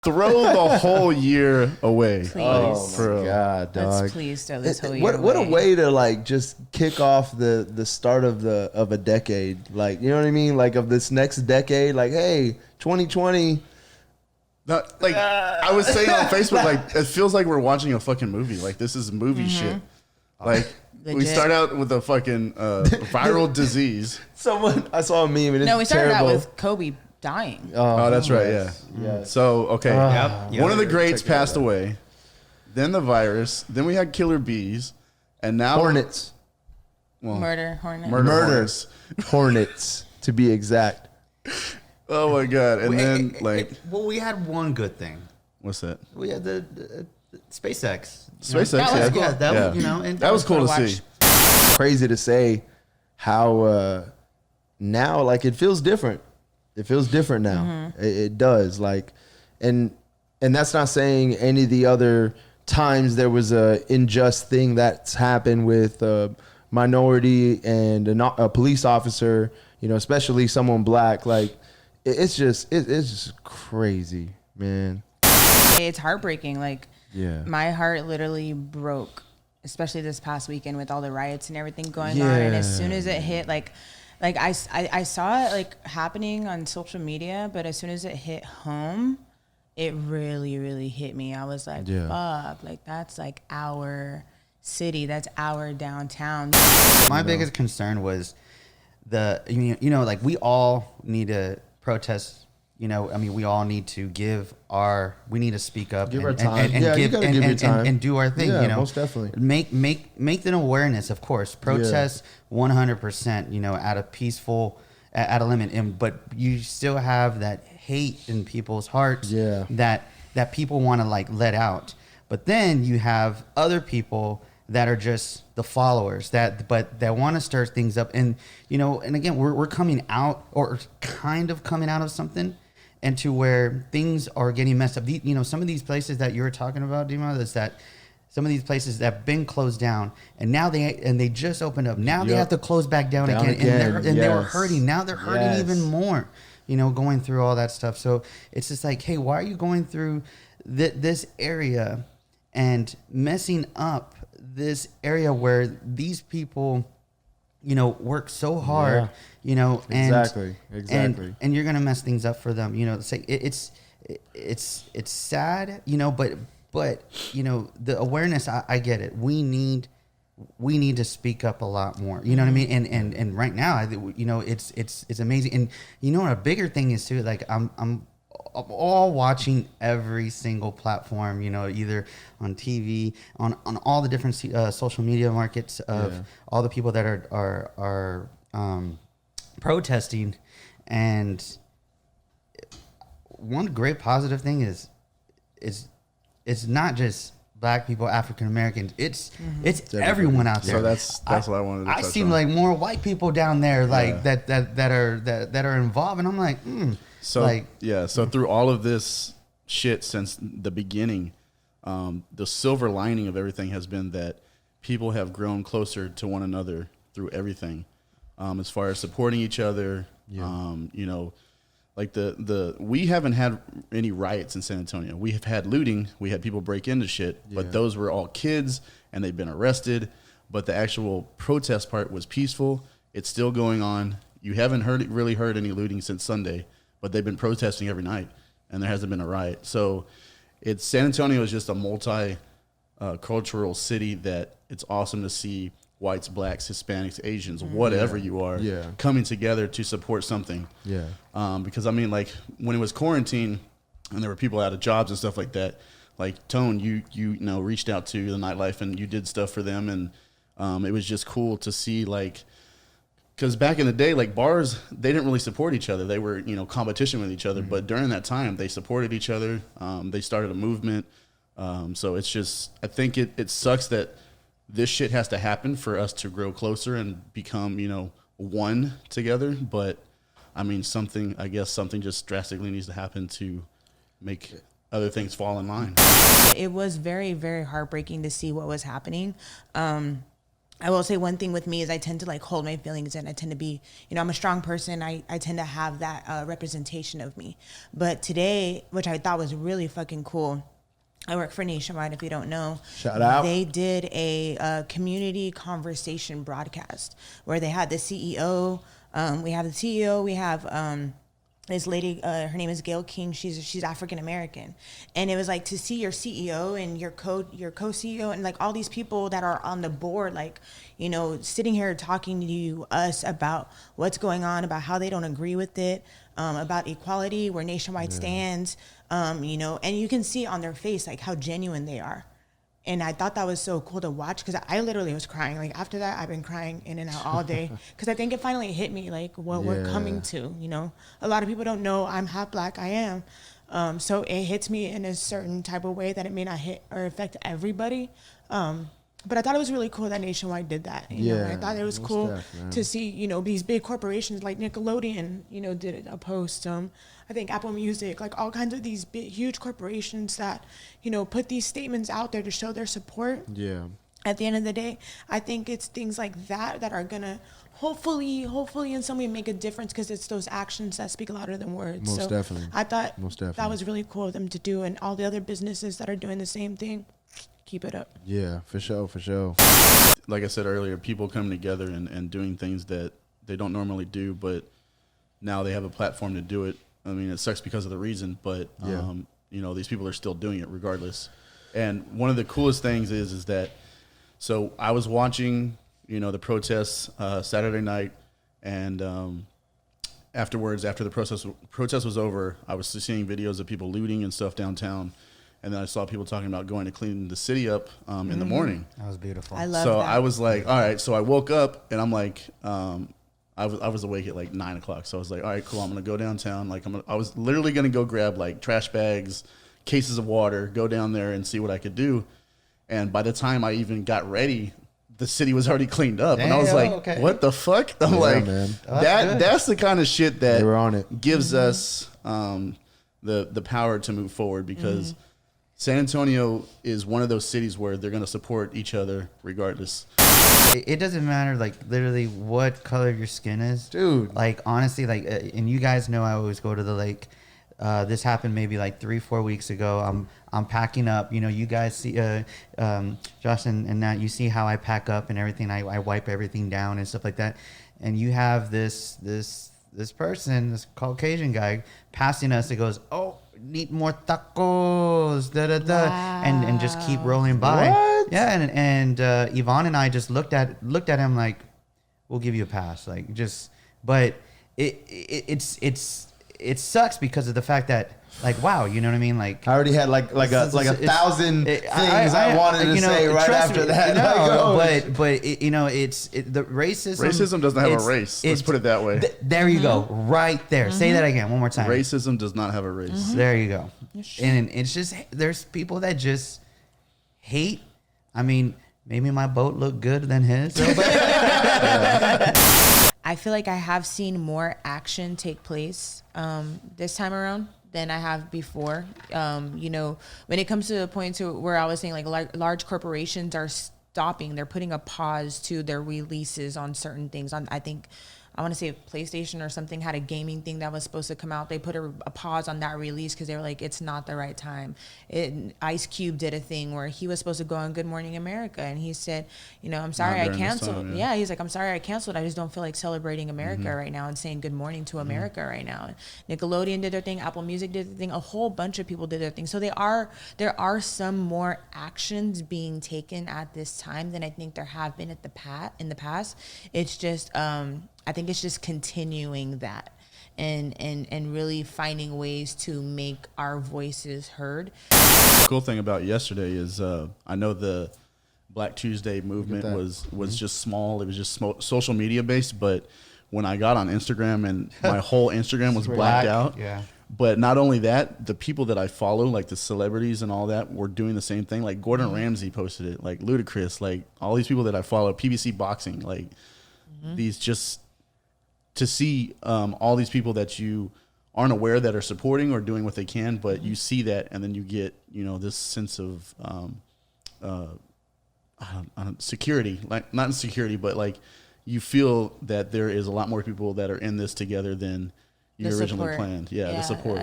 throw the whole year away. Please. Oh For my god, dog! Let's please throw this whole year What a away. way to like just kick off the start of a decade. Like, you know what I mean? Like, of this next decade. Like, hey, 2020. Like I was saying on Facebook, like it feels like we're watching a fucking movie. Like this is movie shit. Like we Legit. start out with a fucking viral disease. I saw a meme and it's No, we started terrible. out with Kobe dying. Oh, that's right. yes, Yeah. yes. So okay, Yep. one of the Yeah, greats check it out. passed away. Then the virus. Then we had killer bees, and now Hornets. Murder, hornet. Murders. Hornets, to be exact. Oh my god! And then like, well, we had one good thing. what's that? We had the SpaceX. SpaceX. That was yeah. cool. Yeah, that Yeah. was, you know, and That was cool to fun to see. Crazy to say how now, like, it feels different. It feels different now. It does. Like, and that's not saying any of the other times there was a unjust thing that's happened with a minority and a police officer, you know, especially someone black. Like, it's just crazy, man. It's heartbreaking. Like, Yeah. my heart literally broke, especially this past weekend with all the riots and everything going on. And as soon as it hit, like I saw it like happening on social media, but as soon as it hit home, it really, really hit me. I was like, Yeah. fuck, like that's like our city, that's our downtown. My biggest concern was you know, like we all need to protest. You know, I mean, we all need to we need to speak up, Give our time. Yeah, you give, gotta give your time. and do our thing. Yeah, you know, most definitely. Make an awareness, of course. Protest 100%. You know, at a limit, but you still have that hate in people's hearts. Yeah. That people want to like let out, but then you have other people that are just the followers that want to stir things up. And, you know, and again, we're coming out or kind of coming out of something and to where things are getting messed up. You know, some of these places that you were talking about, Dima, is that some of these places that have been closed down and now they just opened up. Now they have to close back down again. And they were hurting. Now they're hurting even more, you know, going through all that stuff. So it's just like, hey, why are you going through this area and messing up this area where these people, you know, work so hard, you know, and exactly, and you're gonna mess things up for them. You know, it's sad, you know, but you know, the awareness, I get it. We need to speak up a lot more. You know what I mean? And right now, you know, it's amazing. And you know what a bigger thing is too. Like I'm all watching every single platform, you know, either on TV, on all the different social media markets of all the people that are protesting. And one great positive thing is it's not just black people, African Americans. It's everyone out there. So that's what I wanted to touch I see on. like more white people down there, like that are involved, and I'm like, So like, so through all of this shit since the beginning, the silver lining of everything has been that people have grown closer to one another through everything, as far as supporting each other. You know, like we haven't had any riots in San Antonio. We have had looting. We had people break into shit, but those were all kids and they've been arrested. But the actual protest part was peaceful. It's still going on. You haven't really heard any looting since Sunday. But they've been protesting every night, and there hasn't been a riot. So San Antonio is just a multi-cultural city that it's awesome to see whites, blacks, Hispanics, Asians, whatever you are, coming together to support something. Yeah. Because, I mean, like, when it was quarantine and there were people out of jobs and stuff like that, like, Tone, you know, reached out to the nightlife and you did stuff for them. And it was just cool to see, like, because back in the day, like bars, they didn't really support each other. They were, you know, competition with each other. But during that time, they supported each other. They started a movement. So it's just, I think it sucks that this shit has to happen for us to grow closer and become, you know, one together. But I mean, something just drastically needs to happen to make other things fall in line. It was very, very heartbreaking to see what was happening. I will say one thing with me is I tend to like hold my feelings in. I tend to be, I'm a strong person. I tend to have that representation of me. But today, which I thought was really fucking cool, I work for Nationwide, if you don't know. Shout out. They did a community conversation broadcast where they had the CEO. We have the CEO. We have this lady, her name is Gail King. She's African American, and it was like to see your CEO and your co-CEO and like all these people that are on the board, like sitting here talking to us about what's going on, about how they don't agree with it, about equality, where Nationwide stands, and you can see on their face like how genuine they are. And I thought that was so cool to watch because I literally was crying. Like after that, I've been crying in and out all day because I think it finally hit me like what we're coming to. A lot of people don't know I'm half Black. I am, so it hits me in a certain type of way that it may not hit or affect everybody. But I thought it was really cool that Nationwide did that. I thought it was cool to see these big corporations like Nickelodeon did a post. I think Apple Music, like all kinds of these big, huge corporations that, put these statements out there to show their support. Yeah. At the end of the day, I think it's things like that are going to hopefully in some way make a difference because it's those actions that speak louder than words. Most definitely. I thought Most definitely. that was really cool of them to do, and all the other businesses that are doing the same thing, keep it up. Yeah, for sure. Like I said earlier, people coming together and doing things that they don't normally do, but now they have a platform to do it. I mean, it sucks because of the reason, but these people are still doing it regardless. And one of the coolest things is that, so I was watching, the protests Saturday night, and afterwards, after the protest was over, I was seeing videos of people looting and stuff downtown, and then I saw people talking about going to clean the city up in the morning. That was beautiful. I love So that. I was like, all right. So I woke up and I'm like, I was awake at like 9 o'clock. So I was like, all right, cool. I'm gonna go downtown. Like I was literally gonna go grab like trash bags, cases of water, go down there and see what I could do. And by the time I even got ready, the city was already cleaned up. And I was like, what the fuck? I'm like, man. that's the kind of shit that They were on it. gives us the power to move forward, because San Antonio is one of those cities where they're going to support each other regardless. It doesn't matter, like, literally what color your skin is. Dude. Like, honestly, like, and you guys know I always go to the lake. This happened maybe like 3-4 weeks ago. I'm packing up. You guys see, Josh and Nat, you see how I pack up and everything. I wipe everything down and stuff like that. And you have this person, this Caucasian guy, passing us. It goes, oh, need more tacos, da da da, Wow. and just keep rolling by. What? Yeah, and Yvonne and I just looked at him like, we'll give you a pass, like just. But it sucks because of the fact that, like, wow, you know what I mean? Like, I already had like a thousand things I wanted to say right trust after me, that. No, Like, oh, but the racism. Racism doesn't have a race. Let's put it that way. There you go, right there. Say that again, one more time. Racism does not have a race. There you go. And it's just, there's people that just hate. I mean, maybe my boat looked good than his. I feel like I have seen more action take place this time around than I have before. When it comes to the point to where I was saying like large corporations are stopping, they're putting a pause to their releases on certain things. I want to say PlayStation or something had a gaming thing that was supposed to come out. They put a pause on that release because they were like, it's not the right time. Ice Cube did a thing where he was supposed to go on Good Morning America, and he said, I'm sorry I during this canceled. time, yeah. He's like, I'm sorry I canceled. I just don't feel like celebrating America right now and saying good morning to America right now. And Nickelodeon did their thing. Apple Music did their thing. A whole bunch of people did their thing. So there are some more actions being taken at this time than I think there have been in the past. It's just I think it's just continuing that and really finding ways to make our voices heard. The cool thing about yesterday is I know the Black Tuesday movement was just small. It was just social media based. But when I got on Instagram and my whole Instagram was blacked out. Yeah. But not only that, the people that I follow, like the celebrities and all that, were doing the same thing. Like Gordon Ramsay posted it, like Ludacris, like all these people that I follow, PBC Boxing, like these just to see all these people that you aren't aware that are supporting or doing what they can, but you see that and then you get, this sense of, I security, like not insecurity, but like you feel that there is a lot more people that are in this together than you The originally support. planned. Yeah, the support.